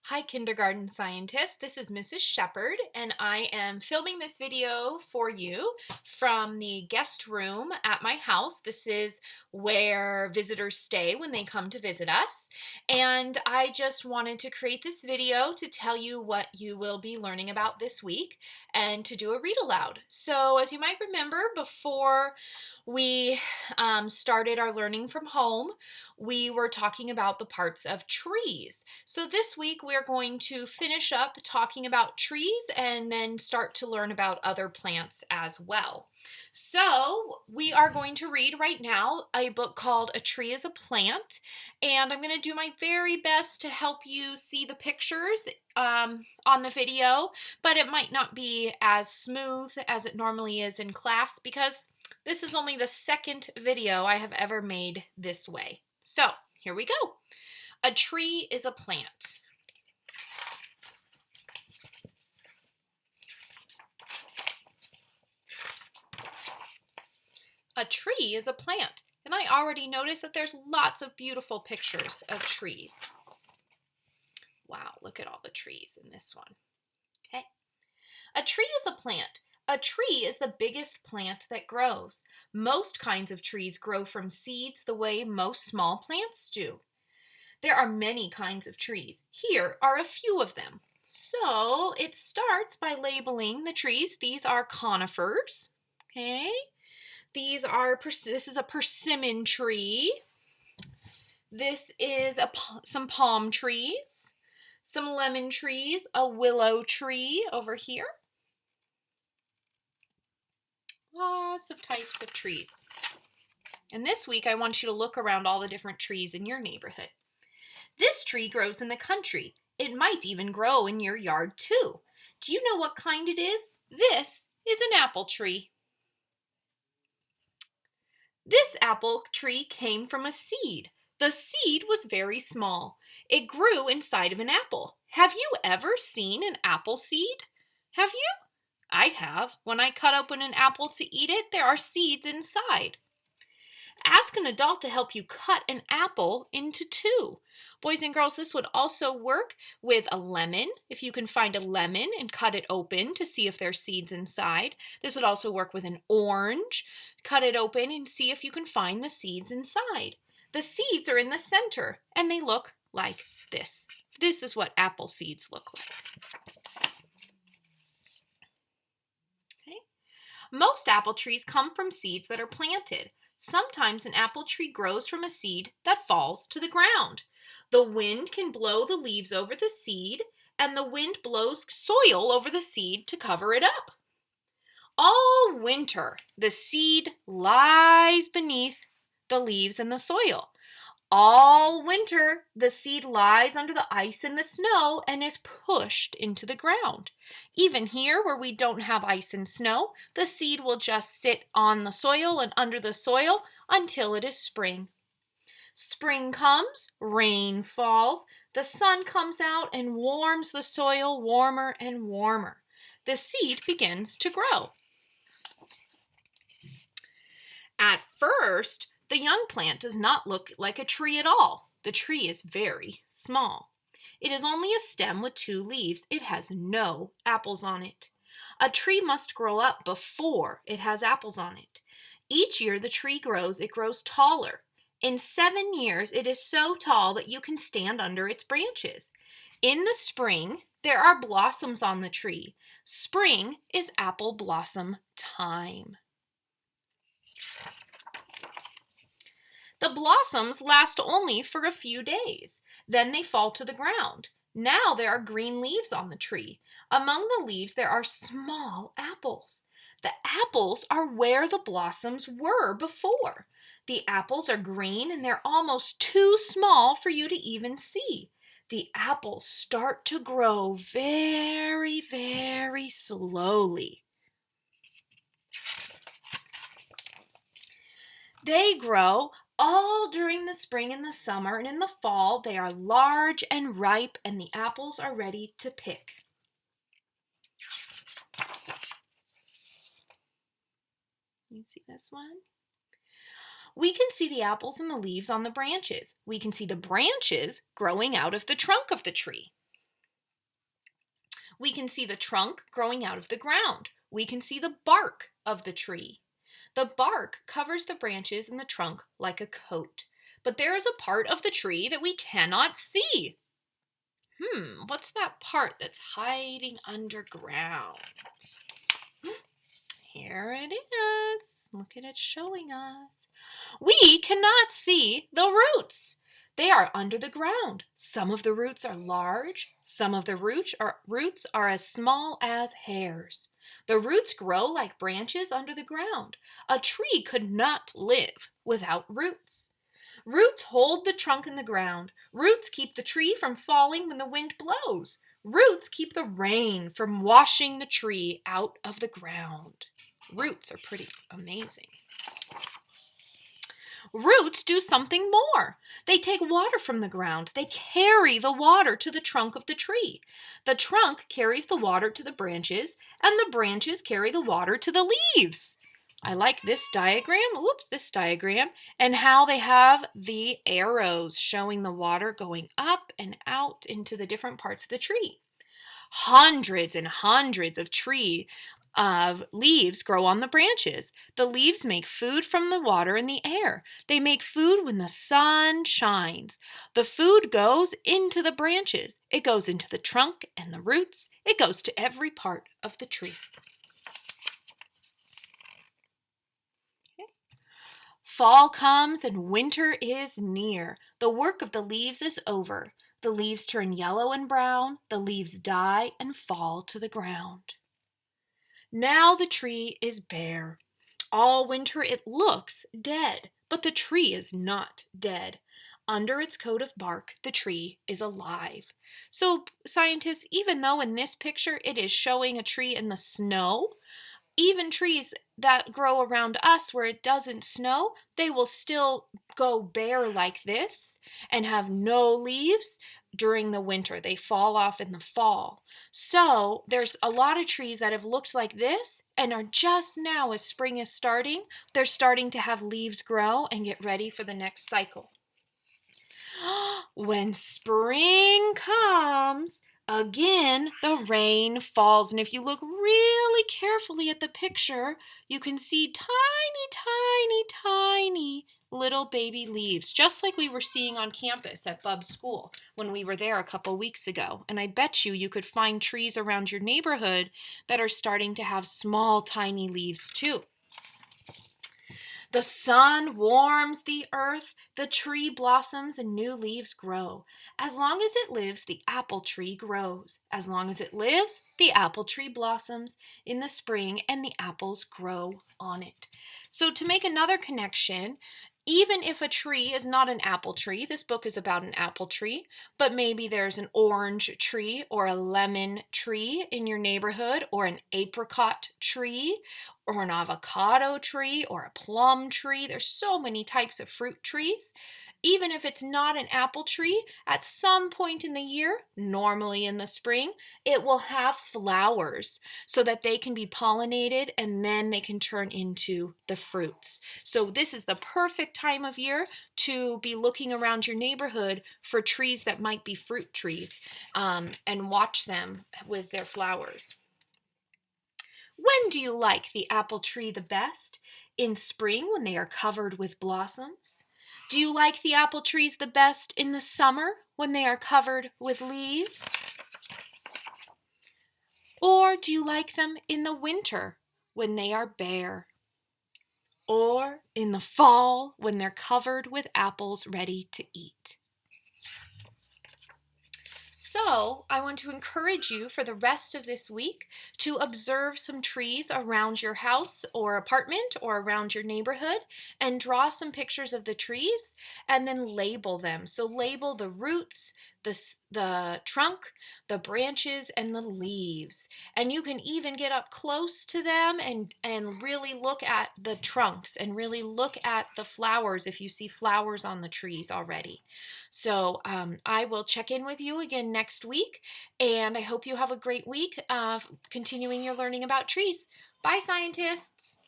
Hi, kindergarten scientists. This is Mrs. Shepherd, and I am filming this video for you from the guest room at my house. This is where visitors stay when they come to visit us. And I just wanted to create this video to tell you what you will be learning about this week and to do a read aloud. So, as you might remember, before we started our learning from home, we were talking about the parts of trees. So this week we're going to finish up talking about trees and then start to learn about other plants as well. So we are going to read right now a book called A Tree is a Plant, and I'm going to do my very best to help you see the pictures on the video, but it might not be as smooth as it normally is in class because this is only the second video I have ever made this way. So here we go. A tree is a plant. A tree is a plant. And I already noticed that there's lots of beautiful pictures of trees. Wow, look at all the trees in this one. Okay. A tree is a plant. A tree is the biggest plant that grows. Most kinds of trees grow from seeds the way most small plants do. There are many kinds of trees. Here are a few of them. So it starts by labeling the trees. These are conifers. Okay. This is a persimmon tree. This is some palm trees, some lemon trees, a willow tree over here. Lots of types of trees. And this week I want you to look around all the different trees in your neighborhood. This tree grows in the country. It might even grow in your yard too. Do you know what kind it is? This is an apple tree. This apple tree came from a seed. The seed was very small. It grew inside of an apple. Have you ever seen an apple seed? Have you? I have. When I cut open an apple to eat it, there are seeds inside. Ask an adult to help you cut an apple into two. Boys and girls, this would also work with a lemon. If you can find a lemon and cut it open to see if there's seeds inside. This would also work with an orange. Cut it open and see if you can find the seeds inside. The seeds are in the center and they look like this. This is what apple seeds look like. Okay. Most apple trees come from seeds that are planted. Sometimes an apple tree grows from a seed that falls to the ground. The wind can blow the leaves over the seed, and the wind blows soil over the seed to cover it up. All winter, the seed lies beneath the leaves and the soil. All winter, the seed lies under the ice and the snow and is pushed into the ground. Even here, where we don't have ice and snow, the seed will just sit on the soil and under the soil until it is spring. Spring comes, rain falls, the sun comes out and warms the soil warmer and warmer. The seed begins to grow. At first, the young plant does not look like a tree at all. The tree is very small. It is only a stem with 2 leaves. It has no apples on it. A tree must grow up before it has apples on it. Each year the tree grows, it grows taller. In 7 years, it is so tall that you can stand under its branches. In the spring, there are blossoms on the tree. Spring is apple blossom time. The blossoms last only for a few days. Then they fall to the ground. Now there are green leaves on the tree. Among the leaves there are small apples. The apples are where the blossoms were before. The apples are green and they're almost too small for you to even see. The apples start to grow very, very slowly. They grow all during the spring and the summer, and in the fall they are large and ripe and the apples are ready to pick. You see this one? We can see the apples and the leaves on the branches. We can see the branches growing out of the trunk of the tree. We can see the trunk growing out of the ground. We can see the bark of the tree. The bark covers the branches and the trunk like a coat. But there is a part of the tree that we cannot see. What's that part that's hiding underground? Here it is. Look at it showing us. We cannot see the roots. They are under the ground. Some of the roots are large. Some of the roots are as small as hairs. The roots grow like branches under the ground. A tree could not live without roots. Roots hold the trunk in the ground. Roots keep the tree from falling when the wind blows. Roots keep the rain from washing the tree out of the ground. Roots are pretty amazing. Roots do something more. They take water from the ground. They carry the water to the trunk of the tree. The trunk carries the water to the branches, and the branches carry the water to the leaves. I like this diagram, and how they have the arrows showing the water going up and out into the different parts of the tree. Hundreds and hundreds of leaves grow on the branches. The leaves make food from the water in the air. They make food when the sun shines. The food goes into the branches. It goes into the trunk and the roots. It goes to every part of the tree. Fall comes and winter is near. The work of the leaves is over. The leaves turn yellow and brown. The leaves die and fall to the ground. Now the tree is bare. All winter it looks dead, but the tree is not dead. Under its coat of bark, the tree is alive. So scientists, even though in this picture it is showing a tree in the snow, even trees that grow around us where it doesn't snow, they will still go bare like this and have no leaves during the winter. They fall off in the fall. So there's a lot of trees that have looked like this and are just now, as spring is starting, they're starting to have leaves grow and get ready for the next cycle. When spring comes, again, the rain falls. And if you look really carefully at the picture, you can see tiny, tiny, tiny little baby leaves, just like we were seeing on campus at Bub's school when we were there a couple weeks ago. And I bet you could find trees around your neighborhood that are starting to have small, tiny leaves too. The sun warms the earth, the tree blossoms, and new leaves grow. As long as it lives, the apple tree grows. As long as it lives, the apple tree blossoms in the spring, and the apples grow on it. So to make another connection, even if a tree is not an apple tree, this book is about an apple tree, but maybe there's an orange tree or a lemon tree in your neighborhood, or an apricot tree, or an avocado tree, or a plum tree. There's so many types of fruit trees. Even if it's not an apple tree, at some point in the year, normally in the spring, it will have flowers so that they can be pollinated and then they can turn into the fruits. So this is the perfect time of year to be looking around your neighborhood for trees that might be fruit trees, and watch them with their flowers. When do you like the apple tree the best? In spring when they are covered with blossoms? Do you like the apple trees the best in the summer when they are covered with leaves? Or do you like them in the winter when they are bare? Or in the fall when they're covered with apples ready to eat? So I want to encourage you for the rest of this week to observe some trees around your house or apartment or around your neighborhood, and draw some pictures of the trees and then label them. So label the roots, the trunk, the branches, and the leaves. And you can even get up close to them and really look at the trunks and really look at the flowers if you see flowers on the trees already. So I will check in with you again next week, and I hope you have a great week of continuing your learning about trees. Bye, scientists!